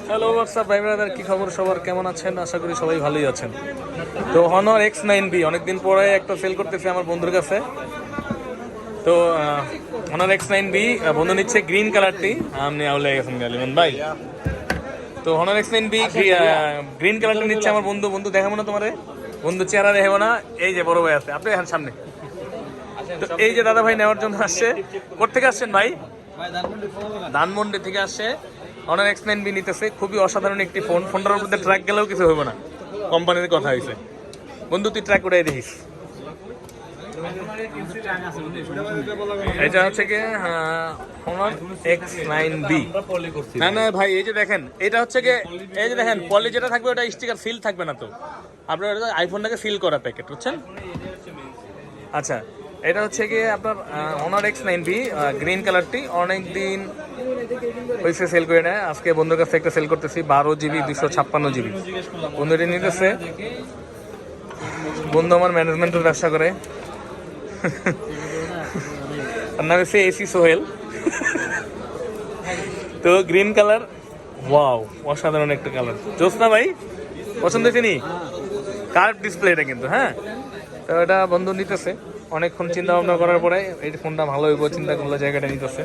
Hello WhatsApp ভাই brother, কি খবর সবার, কেমন আছেন? আশা করি সবাই ভালোই আছেন। তো হনর X9B অনেকদিন পরে একটা সেল করতেছে আমার বন্ধুর কাছে। তো হনর X9B বন্ধু নিচ্ছে গ্রিন কালারটি। আপনি আউলে গেছেন গালিমান ভাই। তো হনর X9B গ্রিন কালারটা নিচ্ছে আমার বন্ধু। বন্ধু দেখাবো না তোমারে, বন্ধু চেহারা দেখাবো না। এই যে বড় ভাই আছে, আপনি এখন সামনে। তো এই যে দাদা ভাই নেওয়ার জন্য আসছে। কোথেকে আসছেন ভাই? ধানমন্ডি থেকে আসছে। হনর X9B নিতেছে। খুবই অসাধারণ একটি ফোন। ফোনটার মধ্যে ট্র্যাক গেলেও কিছু হবে না, কোম্পানির কথা হয়েছে। বন্ধু তুই ট্র্যাক উঠাই দেখিস। এটা হচ্ছে কি হনর X9B। না না ভাই, এই যে দেখেন, এটা হচ্ছে কি, এই যে দেখেন পলি যেটা থাকবে ওটা স্টিকার সিল থাকবে না। তো আপনার আইফোনটাকে সিল করা প্যাকেট, বুঝছেন? আচ্ছা, এটা হচ্ছে কি আপনার হনর X9B গ্রিন কালারটি। অনেকদিন হয়েছে সেল করে নেয়। আজকে বন্ধুর কাছে একটা সেল করতেছি 12GB 256GB। বন্ধু এটা নিতেছে। বন্ধু আমার ম্যানেজমেন্টের ব্যবসা করে, তার নাম হচ্ছে এসি সোহেল। তো গ্রিন কালার, ওয়াও অসাধারণ একটা কালার। জোসনা ভাই পছন্দ হয়েছে নি? কার্ভ ডিসপ্লে এটা কিন্তু, হ্যাঁ। তো এটা বন্ধু নিতেছে। অনেকক্ষণ চিন্তা ভাবনা করার পরে এই ফোনটা ভালো হইব চিন্তা করলে জায়গাটা নিতেছে।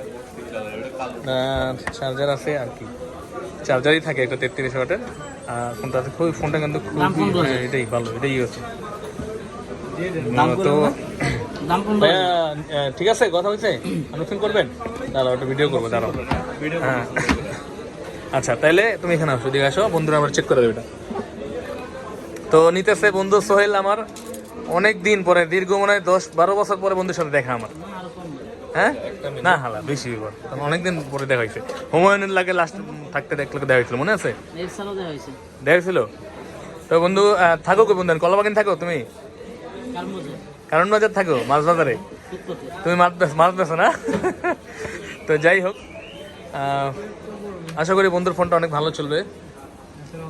চার্জার আছে আর কি, চার্জারই থাকে একটা 33 ওয়াটের। ফোনটা খুবই, ফোনটা কিন্তু খুবই, এটাই ভালো, এটাই হচ্ছে। তো ঠিক আছে, কথা হয়েছে, আনুষ্ঠান করবেন, দাঁড়াও একটা ভিডিও করবো, দাঁড়াও। হ্যাঁ আচ্ছা, তাহলে তুমি এখানে আসো, দিকে আসো, বন্ধুরা আমার চেক করে দেবে এটা। তো নিতেছে বন্ধু সোহেল আমার। অনেক দিন পরে, দীর্ঘ মনে হয় 10-12 বছর পরে বন্ধুর সাথে দেখা আমার। হ্যাঁ না হালা বেশি ব্যাপার, অনেকদিন পরে দেখা হয়েছে। হুমায়ুনের লাগে লাস্ট থাকতে দেখলে দেখা হয়েছিল, মনে আছে? দেখা হয়েছিল। তো বন্ধু থাকো কই বন্ধু? কলাবাগান থাকো তুমি? কারণ বাজার থাকো, মাছ বাজারে। তুমি মাছ বেছো না? তো যাই হোক, আশা করি বন্ধুর ফোনটা অনেক ভালো চলবে।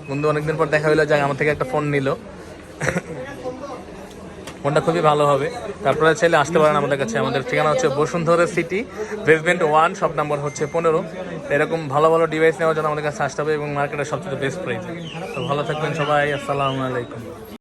বন্ধু অনেকদিন পর দেখা হইলো, যাক আমার থেকে একটা ফোন নিল। ফোনটা খুবই ভালো হবে। তারপরে চাইলে আসতে পারেন আমাদের কাছে। আমাদের ঠিকানা হচ্ছে Bashundhara city, basement 1, shop number হচ্ছে 15। এরকম ভালো ভালো ডিভাইস নেওয়ার জন্য আমাদের কাছে আসতে হবে এবং মার্কেটের সবচেয়ে বেস্ট প্রাইস। তো ভালো থাকবেন সবাই, আসসালামু আলাইকুম।